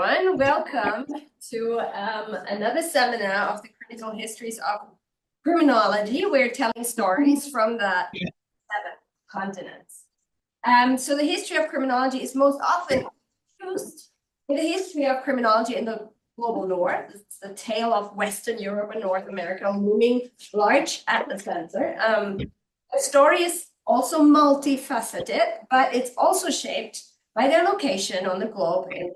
everyone. Welcome to another seminar of the Critical Histories of Criminology. We're telling stories from the 7 continents. So the history of criminology is most often used in the history of criminology in the global north. It's the tale of Western Europe and North America looming large at the center. The story is also multifaceted, but it's also shaped by their location on the globe in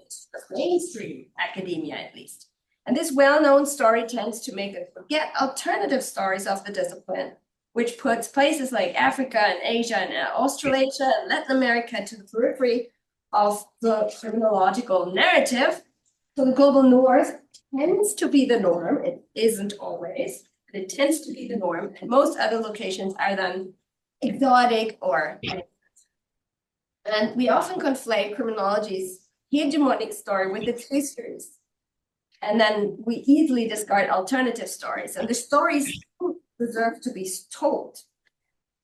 mainstream academia, at least. And this well-known story tends to make us forget alternative stories of the discipline, which puts places like Africa and Asia and Australasia and Latin America to the periphery of the criminological narrative. So the global north tends to be the norm. It isn't always, but it tends to be the norm. And most other locations are then exotic or... And we often conflate criminology's hegemonic story with its histories. And then we easily discard alternative stories. And the stories deserve to be told.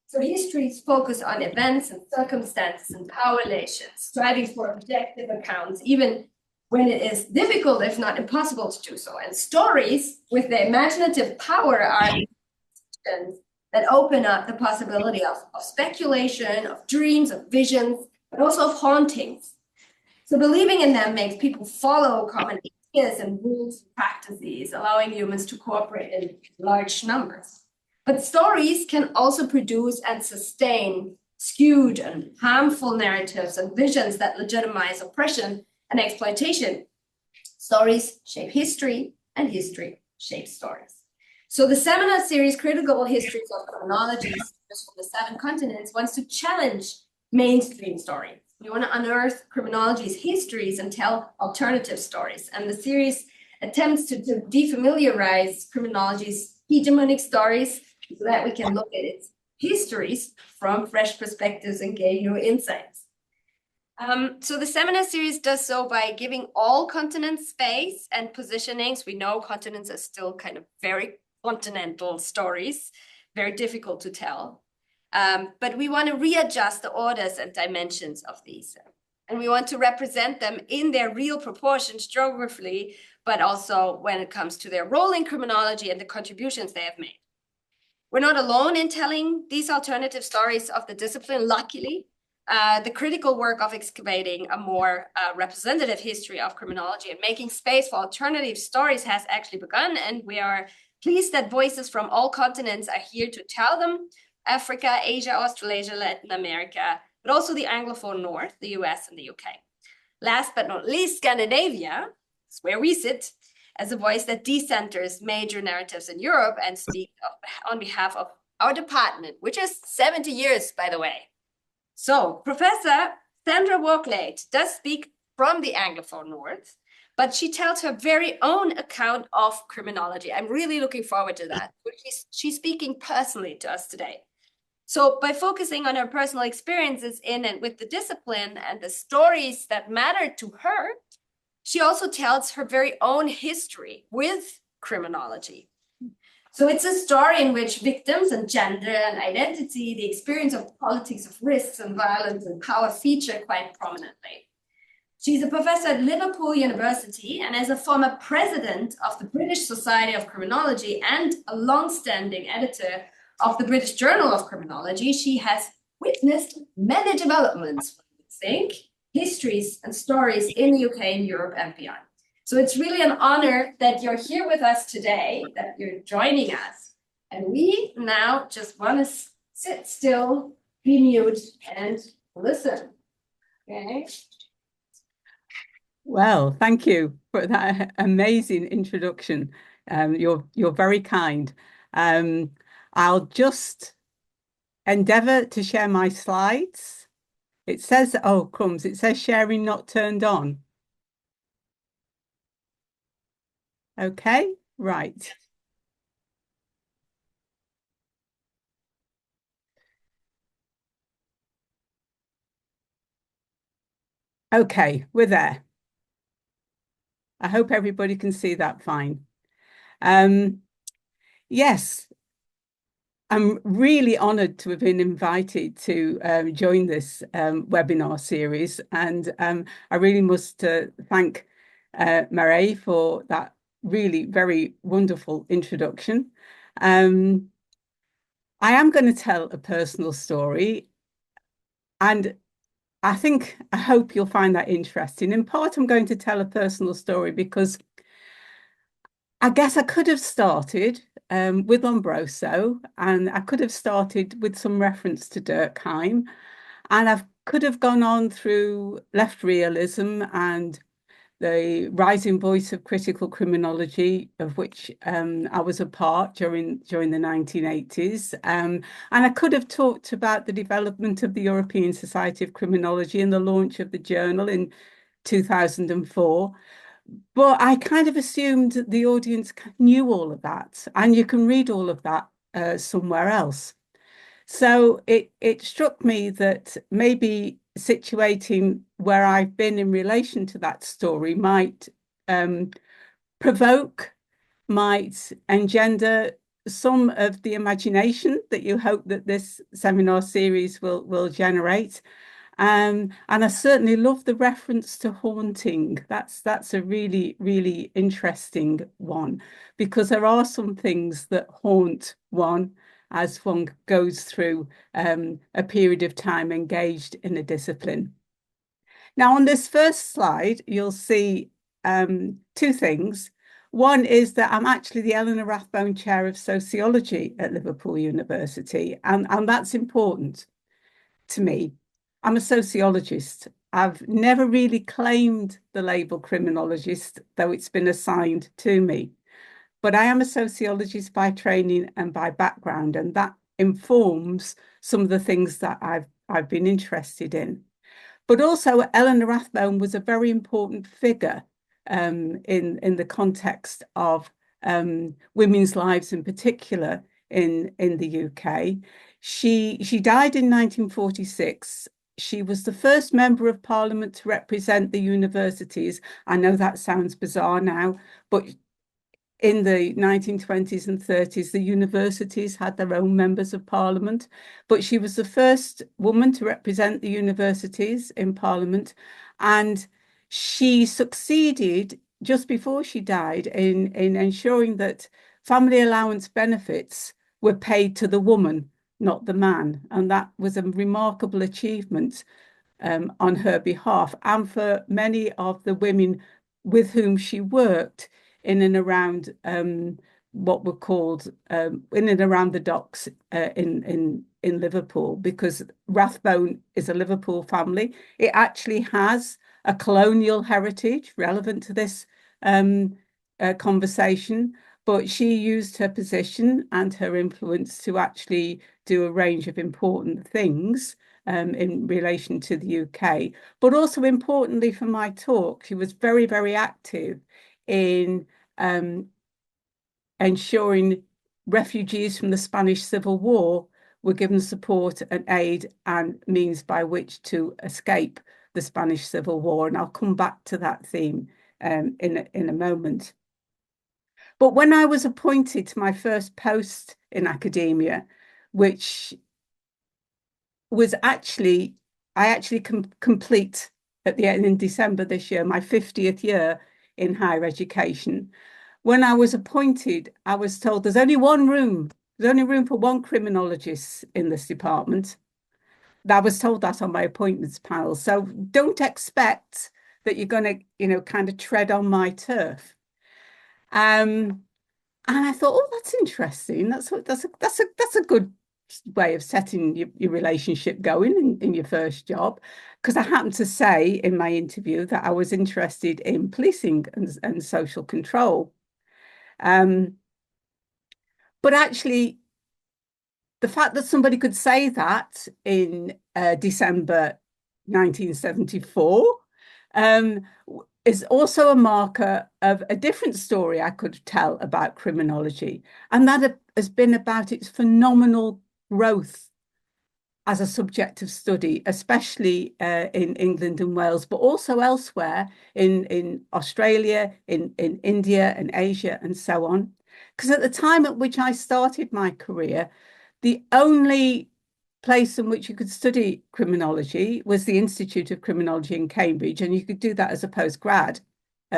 So histories focus on events and circumstances and power relations, striving for objective accounts, even when it is difficult, if not impossible, to do so. And stories, with their imaginative power, are that open up the possibility of speculation, of dreams, of visions, but also of hauntings. So believing in them makes people follow common ideas and rules and practices, allowing humans to cooperate in large numbers. But stories can also produce and sustain skewed and harmful narratives and visions that legitimize oppression and exploitation. Stories shape history, and history shapes stories. So the seminar series, Critical Histories of Criminology, from the 7 continents, wants to challenge mainstream stories. We want to unearth criminology's histories and tell alternative stories. And the series attempts to defamiliarize criminology's hegemonic stories so that we can look at its histories from fresh perspectives and gain new insights. So the seminar series does so by giving all continents space and positionings. We know continents are still kind of very continental stories, very difficult to tell. But we want to readjust the orders and dimensions of these. And we want to represent them in their real proportions geographically, but also when it comes to their role in criminology and the contributions they have made. We're not alone in telling these alternative stories of the discipline, luckily. The critical work of excavating a more representative history of criminology and making space for alternative stories has actually begun, and we are pleased that voices from all continents are here to tell them. Africa, Asia, Australasia, Latin America, but also the Anglophone North, the US and the UK. Last but not least, Scandinavia is where we sit as a voice that decenters major narratives in Europe and speaks on behalf of our department, which is 70 years, by the way. So Professor Sandra Walklate does speak from the Anglophone North, but she tells her very own account of criminology. I'm really looking forward to that. She's speaking personally to us today. So by focusing on her personal experiences in and with the discipline and the stories that matter to her, she also tells her very own history with criminology. So it's a story in which victims and gender and identity, the experience of politics of risks and violence and power feature quite prominently. She's a professor at Liverpool University and as a former president of the British Society of Criminology and a long-standing editor of the British Journal of Criminology, she has witnessed many developments, histories and stories in the UK and Europe and beyond. So it's really an honor that you're here with us today, that you're joining us. And we now just want to sit still, be mute, and listen. Okay. Well, thank you for that amazing introduction. You're very kind. I'll just endeavour to share my slides. It says, oh, crumbs, it says sharing not turned on. Okay, right. Okay, we're there. I hope everybody can see that fine. Yes, I'm really honoured to have been invited to join this webinar series, and I really must thank Mairead, for that really very wonderful introduction. I am going to tell a personal story, and I hope you'll find that interesting. In part, I'm going to tell a personal story because I guess I could have started with Lombroso, and I could have started with some reference to Durkheim, and I could have gone on through left realism and the rising voice of critical criminology, of which I was a part during the 1980s. And I could have talked about the development of the European Society of Criminology and the launch of the journal in 2004. But I kind of assumed the audience knew all of that, and you can read all of that somewhere else. So it struck me that maybe situating where I've been in relation to that story might provoke, might engender some of the imagination that you hope that this seminar series will generate. And I certainly love the reference to haunting. That's a really, really interesting one, because there are some things that haunt one as one goes through a period of time engaged in a discipline. Now, on this first slide, you'll see two things. One is that I'm actually the Eleanor Rathbone Chair of Sociology at Liverpool University, and that's important to me. I'm a sociologist. I've never really claimed the label criminologist, though it's been assigned to me. But I am a sociologist by training and by background, and that informs some of the things that I've been interested in. But also, Eleanor Rathbone was a very important figure in the context of women's lives in particular in the UK. She died in 1946. She was the first member of parliament to represent the universities. I know that sounds bizarre now, but in the 1920s and 30s, the universities had their own members of parliament, but she was the first woman to represent the universities in parliament. And she succeeded just before she died in ensuring that family allowance benefits were paid to the woman, not the man. And that was a remarkable achievement on her behalf and for many of the women with whom she worked in and around what were called in and around the docks in Liverpool, because Rathbone is a Liverpool family. It actually has a colonial heritage relevant to this conversation, but she used her position and her influence to actually do a range of important things in relation to the UK. But also importantly for my talk, she was very, very active in ensuring refugees from the Spanish Civil War were given support and aid and means by which to escape the Spanish Civil War. And I'll come back to that theme in a moment. But when I was appointed to my first post in academia, which was I actually complete at the end in December this year, my 50th year in higher education. When I was appointed, I was told there's only room for one criminologist in this department. I was told that on my appointments panel. So don't expect that you're going to, kind of tread on my turf. And I thought, oh, that's interesting. That's a good way of setting your relationship going in your first job, because I happened to say in my interview that I was interested in policing and social control. But actually, the fact that somebody could say that in December 1974 is also a marker of a different story I could tell about criminology, and that has been about its phenomenal growth as a subject of study, especially in England and Wales, but also elsewhere in Australia, in India and Asia and so on. Because at the time at which I started my career, the only place in which you could study criminology was the Institute of Criminology in Cambridge, and you could do that as a postgrad.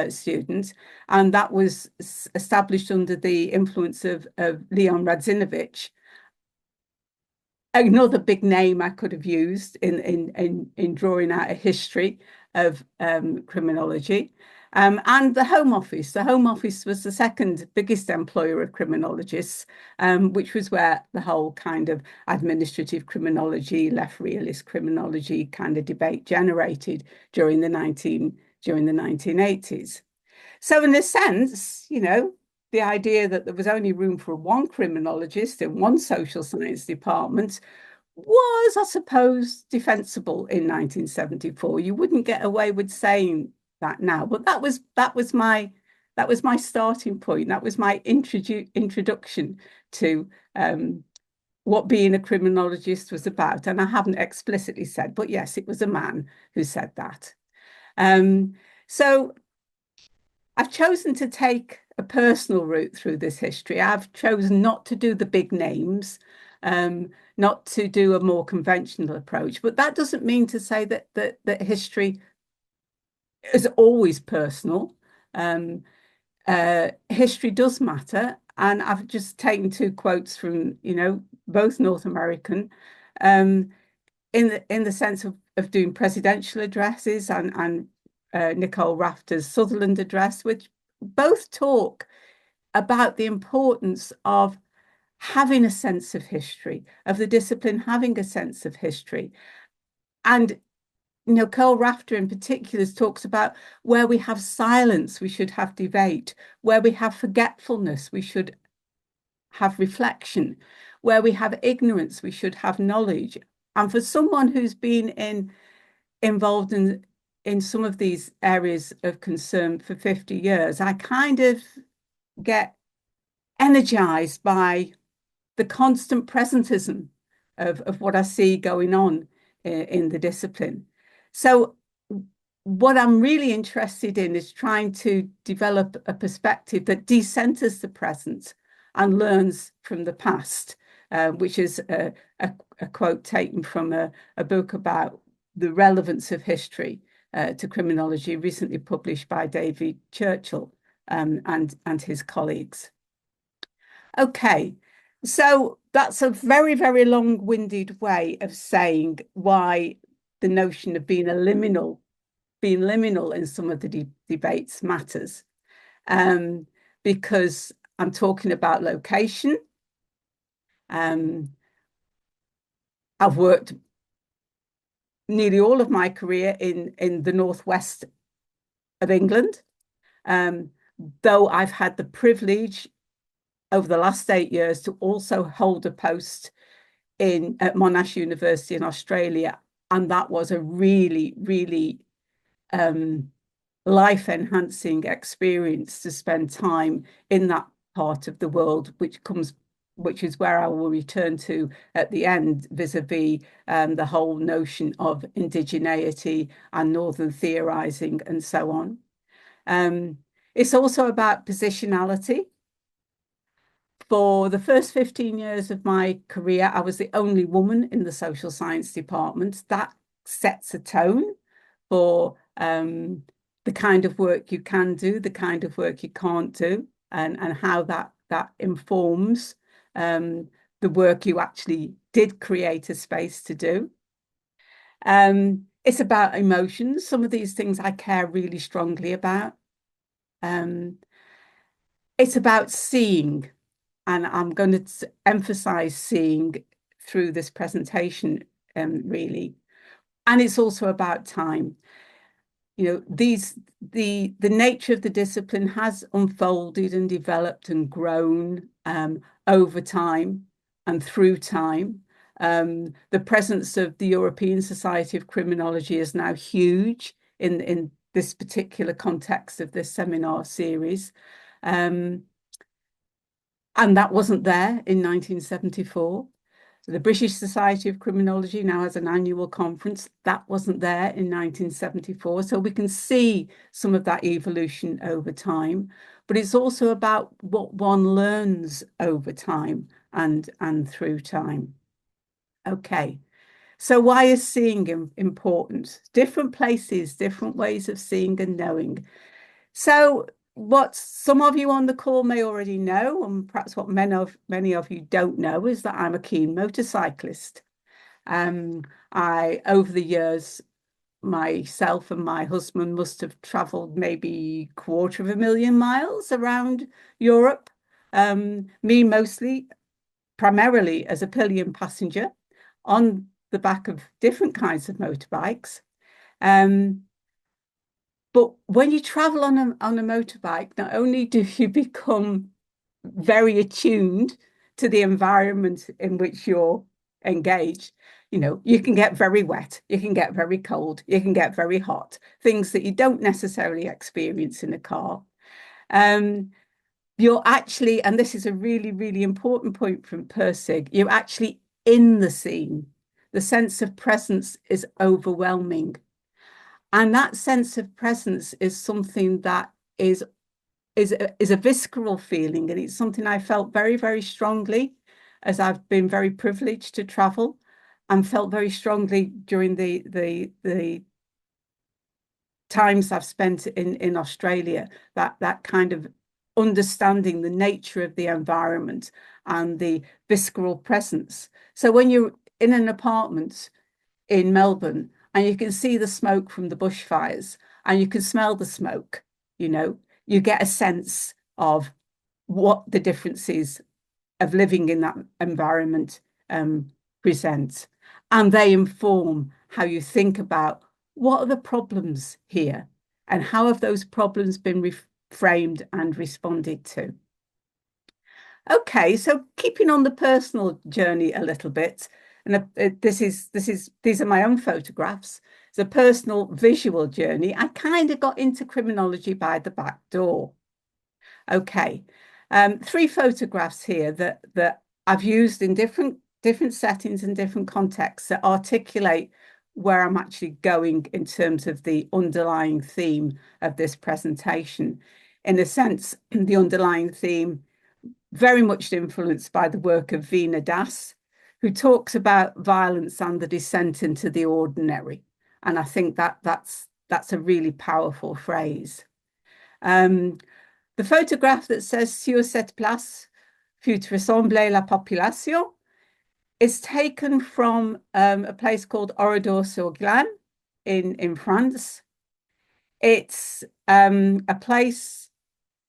student, and that was established under the influence of Leon Radzinovich. Another big name I could have used in drawing out a history of criminology. And the Home Office. The Home Office was the second biggest employer of criminologists, which was where the whole kind of administrative criminology, left realist criminology kind of debate generated during the 1980s. So in a sense, the idea that there was only room for one criminologist in one social science department was, I suppose, defensible in 1974. You wouldn't get away with saying that now, but that was my starting point. That was my introduction to what being a criminologist was about. And I haven't explicitly said, but yes, it was a man who said that. So I've chosen to take a personal route through this history. I've chosen not to do the big names, not to do a more conventional approach, but that doesn't mean to say that history is always personal. History does matter, and I've just taken two quotes from both North American, in the sense of doing presidential addresses and Nicole Rafter's Sutherland address, which both talk about the importance of having a sense of history, of the discipline having a sense of history. And Nicole Rafter in particular talks about where we have silence, we should have debate, where we have forgetfulness, we should have reflection, where we have ignorance, we should have knowledge. And for someone who's been involved in some of these areas of concern for 50 years, I kind of get energized by the constant presentism of what I see going on in the discipline. So what I'm really interested in is trying to develop a perspective that decenters the present and learns from the past, which is a quote taken from a book about the relevance of history to criminology, recently published by David Churchill and his colleagues. Okay, so that's a very, very long-winded way of saying why the notion of being liminal in some of the debates matters, because I'm talking about location. I've worked nearly all of my career in the northwest of England, though I've had the privilege over the last 8 years to also hold a post at Monash University in Australia, and that was a really, really life-enhancing experience to spend time in that part of the world, which is where I will return to at the end, vis-a-vis the whole notion of indigeneity and northern theorizing and so on. It's also about positionality. For the first 15 years of my career, I was the only woman in the social science department. That sets a tone for the kind of work you can do, the kind of work you can't do, and how that informs the work you actually did create a space to do. It's about emotions. Some of these things I care really strongly about. It's about seeing. And I'm going to emphasize seeing through this presentation, really. And it's also about time. The nature of the discipline has unfolded and developed and grown over time and through time. The presence of the European Society of Criminology is now huge in this particular context of this seminar series. And that wasn't there in 1974. The British Society of Criminology now has an annual conference. That wasn't there in 1974. So we can see some of that evolution over time. But it's also about what one learns over time and through time. Okay. So why is seeing important? Different places, different ways of seeing and knowing. So what some of you on the call may already know, and perhaps what many of you don't know, is that I'm a keen motorcyclist. I, over the years, myself and my husband must have traveled maybe 250,000 miles around Europe. Me mostly, primarily as a pillion passenger on the back of different kinds of motorbikes. But when you travel on a motorbike, not only do you become very attuned to the environment in which you're engaged, you can get very wet, you can get very cold, you can get very hot, things that you don't necessarily experience in a car. You're actually, and this is a really, really important point from Persig, you're actually in the scene. The sense of presence is overwhelming. And that sense of presence is something that is a visceral feeling, and it's something I felt very, very strongly as I've been very privileged to travel, and felt very strongly during the times I've spent in Australia, that kind of understanding the nature of the environment and the visceral presence. So when you're in an apartment in Melbourne and you can see the smoke from the bushfires and you can smell the smoke, you get a sense of what the differences of living in that environment present. And they inform how you think about what are the problems here and how have those problems been reframed and responded to. Okay, so keeping on the personal journey a little bit, and these are my own photographs. It's a personal visual journey. I kind of got into criminology by the back door. Okay, 3 photographs here that I've used in different settings and different contexts that articulate where I'm actually going in terms of the underlying theme of this presentation. In a sense, the underlying theme very much influenced by the work of Veena Das, who talks about violence and the descent into the ordinary. And I think that's a really powerful phrase. The photograph that says sur cette place fut ressemblée la population is taken from a place called Oradour-sur-Glane in France. It's a place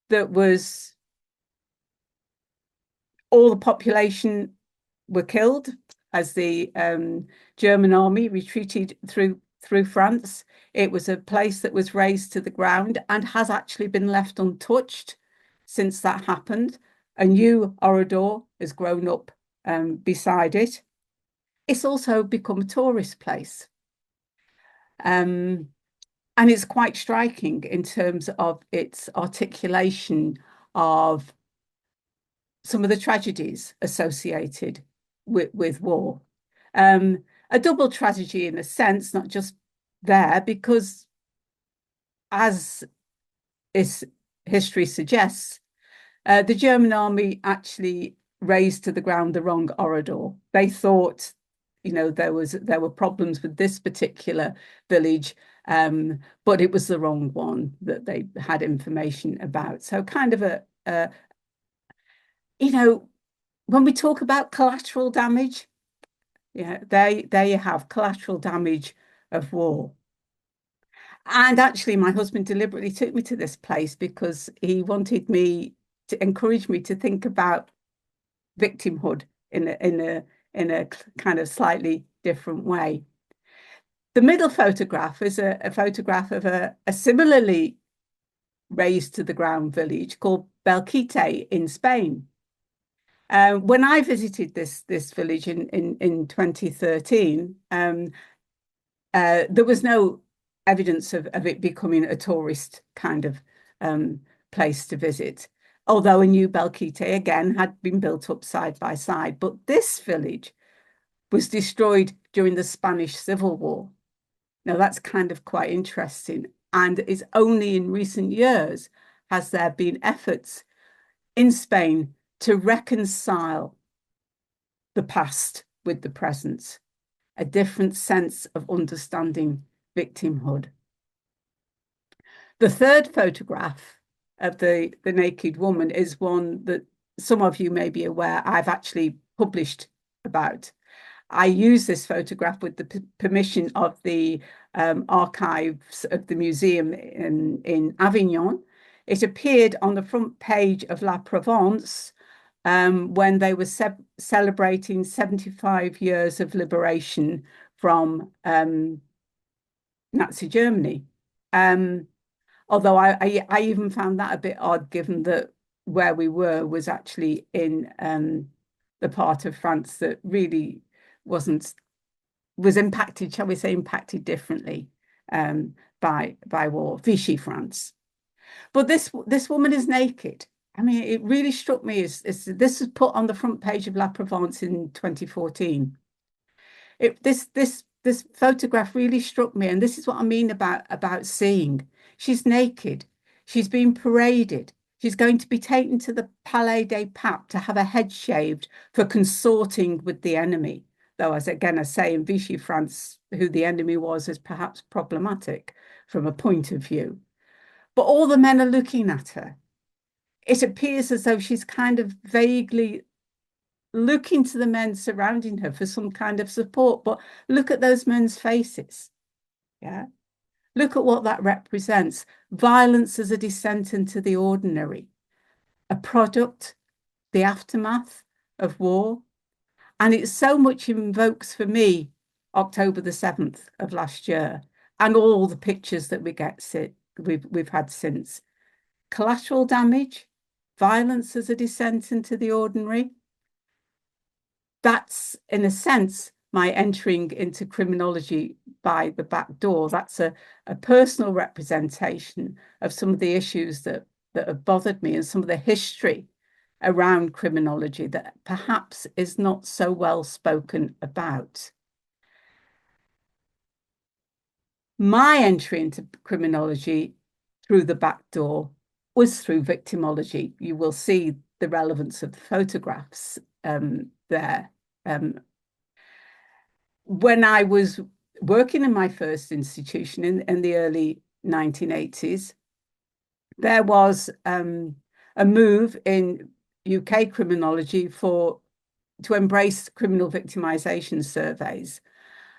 that was all the population were killed as the German army retreated through France. It was a place that was razed to the ground and has actually been left untouched since that happened. A new Oradour has grown up beside it. It's also become a tourist place. And it's quite striking in terms of its articulation of some of the tragedies associated with war. A double tragedy in a sense, not just there, because as history suggests, the German army actually razed to the ground the wrong Oradour. They thought, there were problems with this particular village, but it was the wrong one that they had information about. So kind of when we talk about collateral damage, there you have collateral damage of war. And actually, my husband deliberately took me to this place because he wanted me to encourage me to think about victimhood in a kind of slightly different way. The middle photograph is a photograph of a similarly razed to the ground village called Belquite in Spain. When I visited this village in 2013, there was no evidence of it becoming a tourist kind of place to visit, although a new Belquite again had been built up side by side. But this village was destroyed during the Spanish Civil War. Now that's kind of quite interesting, and it's only in recent years has there been efforts in Spain to reconcile the past with the present, a different sense of understanding victimhood. The third photograph of the naked woman is one that some of you may be aware I've actually published about. I use this photograph with the permission of the archives of the museum in Avignon. It appeared on the front page of La Provence when they were celebrating 75 years of liberation from Nazi Germany. Although I even found that a bit odd, given that where we were was actually in the part of France that really was impacted, shall we say, impacted differently by war, Vichy France. But this woman is naked. I mean, it really struck me as this was put on the front page of La Provence in 2014. This photograph really struck me, and this is what I mean about seeing. She's naked. She's been paraded. She's going to be taken to the Palais des Papes to have her head shaved for consorting with the enemy. Though, as again I say, in Vichy France, who the enemy was is perhaps problematic from a point of view. But all the men are looking at her. It appears as though she's kind of vaguely looking to the men surrounding her for some kind of support. But look at those men's faces. Yeah. Look at what that represents. Violence as a descent into the ordinary, a product, the aftermath of war. And it so much invokes for me October the 7th of last year and all the pictures that we've had since. Collateral damage, violence as a descent into the ordinary. That's, in a sense, my entering into criminology by the back door. That's a personal representation of some of the issues that have bothered me and some of the history around criminology that perhaps is not so well spoken about. My entry into criminology through the back door was through victimology. You will see the relevance of the photographs there. When I was working in my first institution in the early 1980s, there was a move in UK criminology to embrace criminal victimization surveys.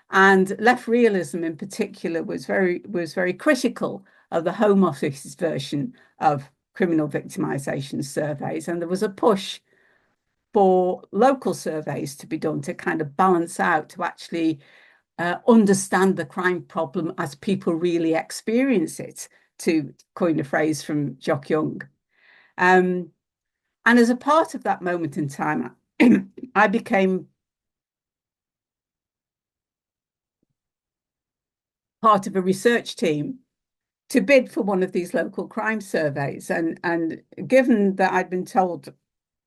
And left realism in particular was very critical of the Home Office's version of criminal victimization surveys. And there was a push for local surveys to be done to kind of balance out, to actually understand the crime problem as people really experience it, to coin a phrase from Jock Young. And as a part of that moment in time, I became part of a research team to bid for one of these local crime surveys. And given that I'd been told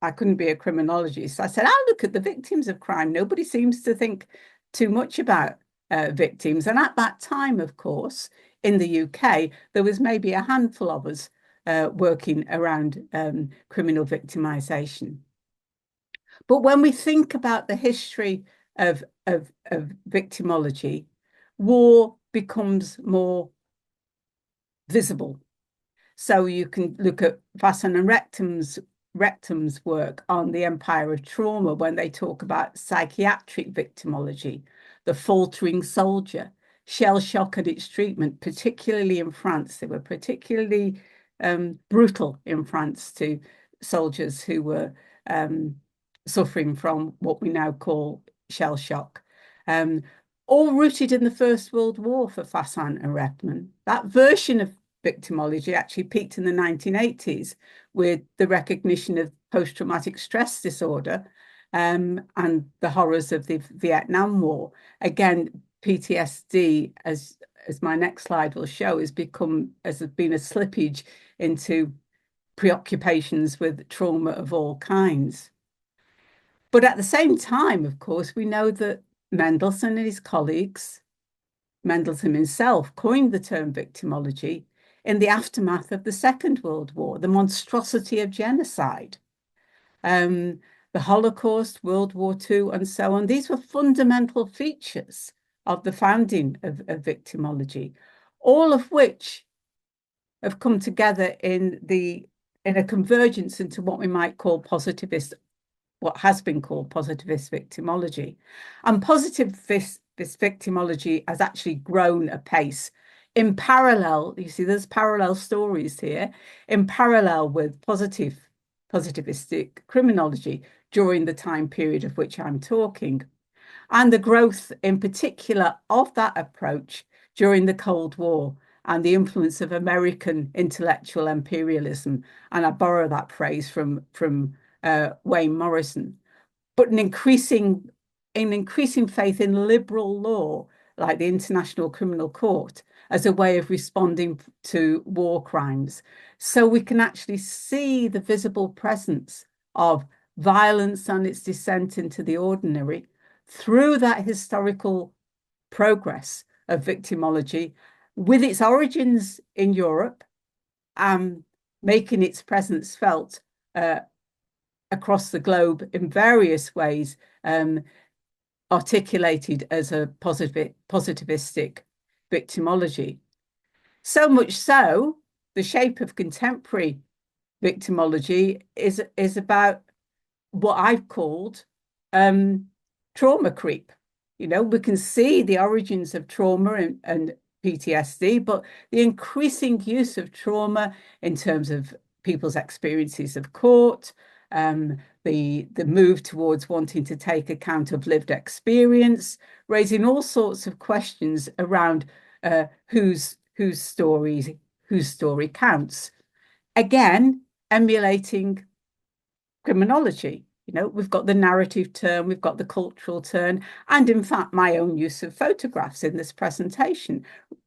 I couldn't be a criminologist, I said, I'll look at the victims of crime. Nobody seems to think too much about victims. And at that time, of course, in the UK, there was maybe a handful of us working around criminal victimization. But when we think about the history of victimology, war becomes more visible. So you can look at Vasson and Rectom's work on the empire of trauma when they talk about psychiatric victimology, the faltering soldier, shell shock and its treatment, particularly in France. They were particularly brutal in France to soldiers who were suffering from what we now call shell shock. All rooted in the First World War for Fassin and Repman. That version of victimology actually peaked in the 1980s with the recognition of post-traumatic stress disorder and the horrors of the Vietnam War. Again, PTSD, as my next slide will show, has been a slippage into preoccupations with trauma of all kinds. But at the same time, of course, we know that Mendelssohn and his colleagues, Mendelssohn himself, coined the term victimology in the aftermath of the Second World War, the monstrosity of genocide, the Holocaust, World War II, and so on. These were fundamental features of the founding of victimology, all of which have come together in a convergence into what we might call what has been called positivist victimology. And positivist victimology has actually grown apace in parallel. You see, there's parallel stories here in parallel with positivistic criminology during the time period of which I'm talking, and the growth in particular of that approach during the Cold War and the influence of American intellectual imperialism. And I borrow that phrase from Wayne Morrison, but an increasing faith in liberal law, like the International Criminal Court, as a way of responding to war crimes. So we can actually see the visible presence of violence and its descent into the ordinary through that historical progress of victimology, with its origins in Europe, making its presence felt across the globe in various ways, articulated as a positivistic victimology. So much so, the shape of contemporary victimology is about what I've called trauma creep. You know, we can see the origins of trauma and PTSD, but the increasing use of trauma in terms of people's experiences of court, the move towards wanting to take account of lived experience, raising all sorts of questions around whose story counts. Again, emulating criminology. You know, we've got the narrative turn, we've got the cultural turn, and in fact, my own use of photographs in this presentation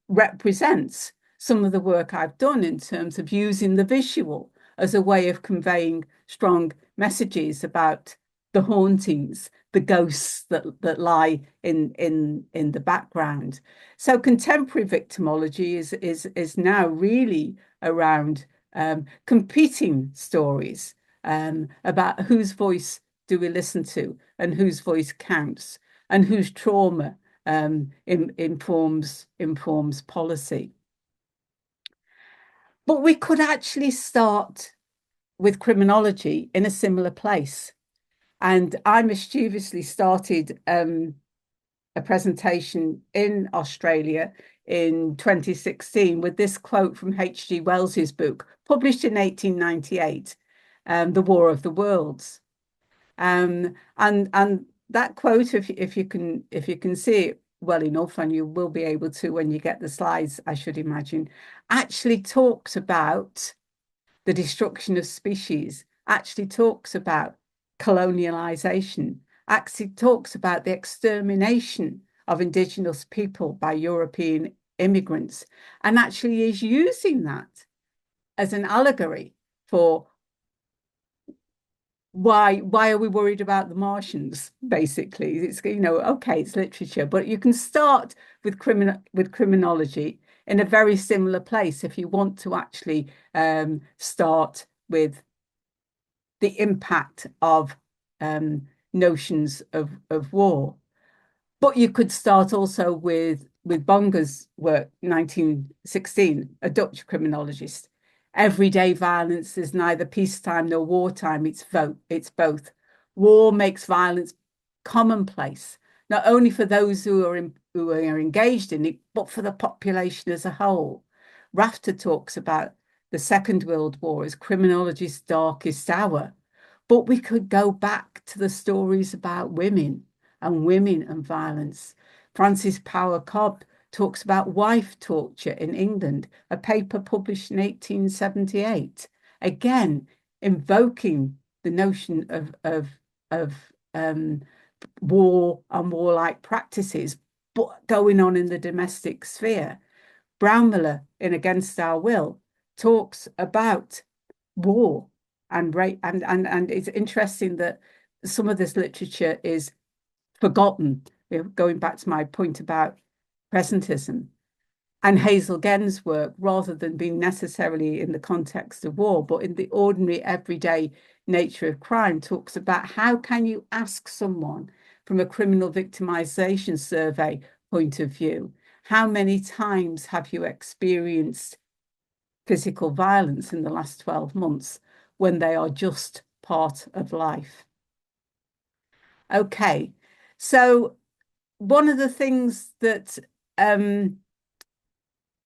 represents some of the work I've done in terms of using the visual as a way of conveying strong messages about the hauntings, the ghosts that lie in the background. So contemporary victimology is now really around competing stories about whose voice do we listen to and whose voice counts and whose trauma informs policy. But we could actually start with criminology in a similar place. And I mischievously started a presentation in Australia in 2016 with this quote from H.G. Wells's book, published in 1898, The War of the Worlds. And that quote, if you can see it well enough, and you will be able to when you get the slides, I should imagine, actually talks about the destruction of species, actually talks about colonialization, actually talks about the extermination of indigenous people by European immigrants, and actually is using that as an allegory for why are we worried about the Martians, basically. It's, you know, okay, it's literature, but you can start with criminology in a very similar place if you want to actually start with the impact of notions of war. But you could start also with Bonger's work, 1916, a Dutch criminologist. Everyday violence is neither peacetime nor wartime, it's both. War makes violence commonplace, not only for those who are engaged in it, but for the population as a whole. Rafter talks about the Second World War as criminology's darkest hour. But we could go back to the stories about women and violence. Frances Power Cobb talks about wife torture in England, a paper published in 1878, again invoking the notion of war and warlike practices, but going on in the domestic sphere. Brownmiller, in Against Our Will, talks about war and rape, and it's interesting that some of this literature is forgotten, going back to my point about presentism. And Hazel Genn's work, rather than being necessarily in the context of war, but in the ordinary everyday nature of crime, talks about how can you ask someone from a criminal victimization survey point of view, how many times have you experienced physical violence in the last 12 months when they are just part of life. Okay, so one of the things that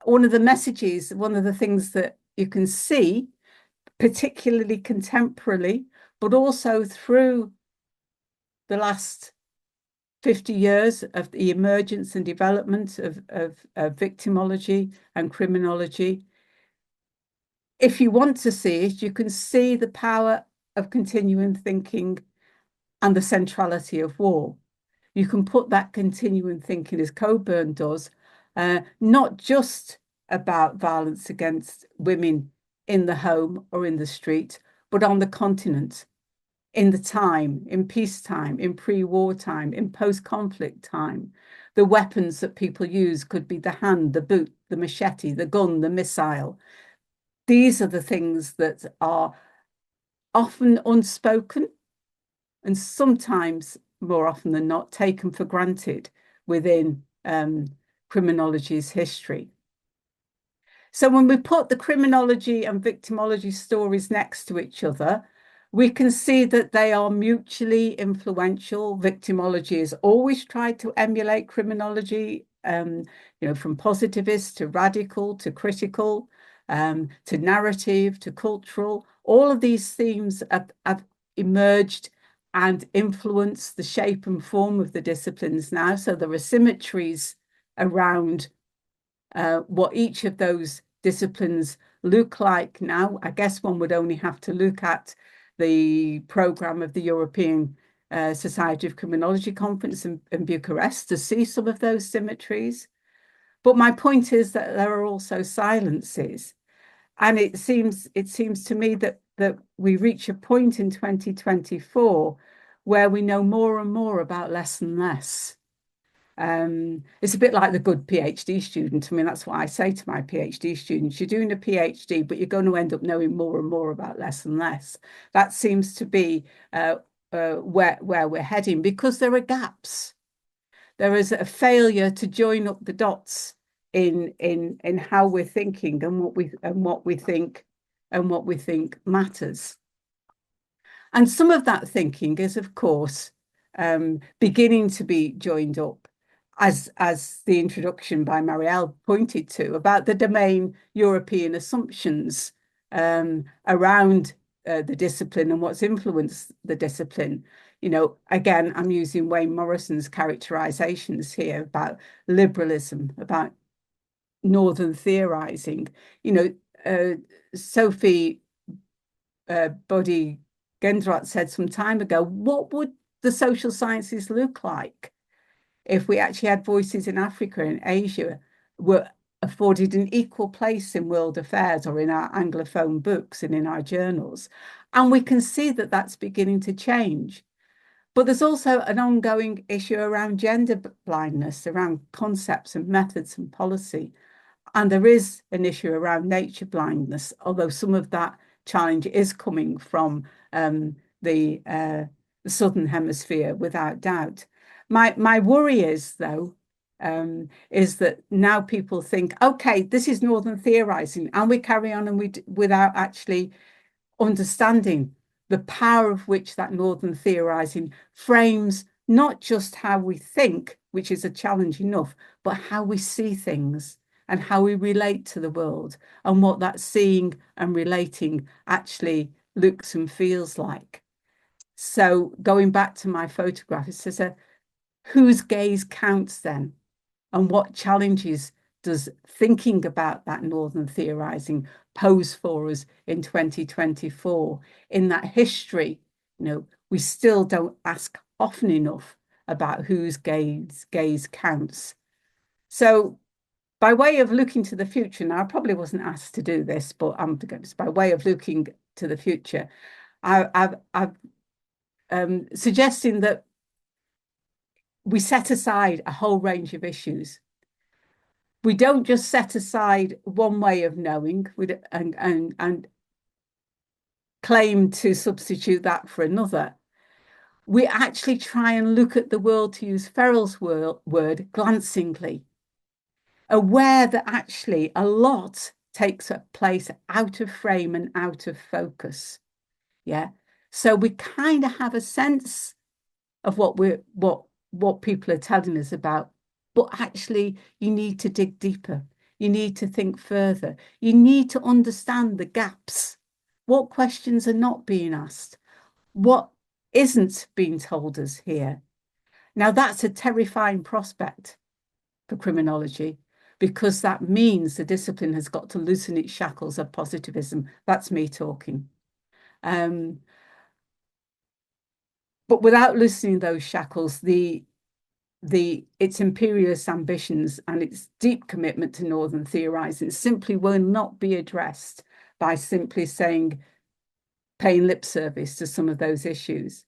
one of the messages, one of the things that you can see, particularly contemporarily, but also through the last 50 years of the emergence and development of victimology and criminology. If you want to see it, you can see the power of continuing thinking and the centrality of war. You can put that continuing thinking, as Coburn does, not just about violence against women in the home or in the street, but on the continent, in the time, in peacetime, in pre-war time, in post-conflict time. The weapons that people use could be the hand, the boot, the machete, the gun, the missile. These are the things that are often unspoken and sometimes, more often than not, taken for granted within criminology's history. So when we put the criminology and victimology stories next to each other, we can see that they are mutually influential. Victimology has always tried to emulate criminology, from positivist to radical to critical, to narrative to cultural. All of these themes have emerged and influenced the shape and form of the disciplines now. So there are symmetries around what each of those disciplines look like now. I guess one would only have to look at the programme of the European Society of Criminology conference in Bucharest to see some of those symmetries. But my point is that there are also silences. And it seems to me that we reach a point in 2024 where we know more and more about less and less. It's a bit like the good PhD student. I mean, that's what I say to my PhD students. You're doing a PhD, but you're going to end up knowing more and more about less and less. That seems to be where we're heading, because there are gaps. There is a failure to join up the dots in how we're thinking and what we think matters. And some of that thinking is, of course, beginning to be joined up, as the introduction by Marielle pointed to, about the domain European assumptions around the discipline and what's influenced the discipline. Again, I'm using Wayne Morrison's characterizations here about liberalism, about northern theorizing. Sophie Body Gendrat said some time ago, what would the social sciences look like if we actually had voices in Africa and Asia were afforded an equal place in world affairs or in our Anglophone books and in our journals? And we can see that that's beginning to change. But there's also an ongoing issue around gender blindness, around concepts and methods and policy. And there is an issue around nature blindness, although some of that challenge is coming from the Southern Hemisphere, without doubt. My worry is, though, is that now people think, okay, this is Northern theorizing, and we carry on and without actually understanding the power of which that Northern theorizing frames not just how we think, which is a challenge enough, but how we see things and how we relate to the world, and what that seeing and relating actually looks and feels like. So going back to my photograph, it says, whose gaze counts then? And what challenges does thinking about that Northern theorizing pose for us in 2024? In that history, we still don't ask often enough about whose gaze counts. So by way of looking to the future, now I probably wasn't asked to do this, but I'm by way of looking to the future, I've suggesting that we set aside a whole range of issues. We don't just set aside one way of knowing and claim to substitute that for another. We actually try and look at the world, to use Ferrell's word, glancingly, aware that actually a lot takes place out of frame and out of focus. Yeah. So we kind of have a sense of what people are telling us about, but actually you need to dig deeper. You need to think further. You need to understand the gaps. What questions are not being asked? What isn't being told us here? Now that's a terrifying prospect for criminology, because that means the discipline has got to loosen its shackles of positivism. That's me talking. But without loosening those shackles, its imperious ambitions and its deep commitment to Northern theorizing simply will not be addressed by simply paying lip service to some of those issues.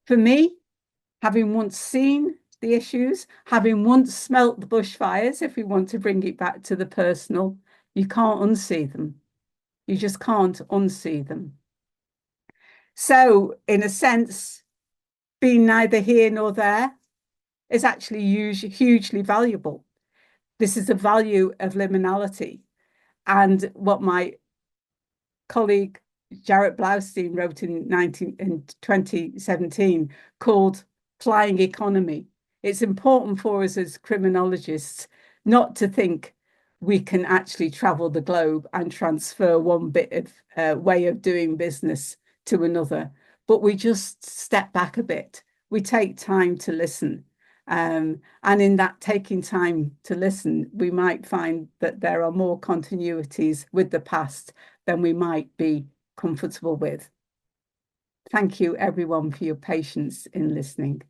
For me, having once seen the issues, having once smelt the bushfires, if we want to bring it back to the personal, you can't unsee them. You just can't unsee them. So, in a sense, being neither here nor there is actually hugely valuable. This is the value of liminality. And what my colleague Jarrett Blaustein wrote in 2017 called flying economy. It's important for us as criminologists not to think we can actually travel the globe and transfer one bit of way of doing business to another, but we just step back a bit. We take time to listen. And in that taking time to listen, we might find that there are more continuities with the past than we might be comfortable with. Thank you, everyone, for your patience in listening.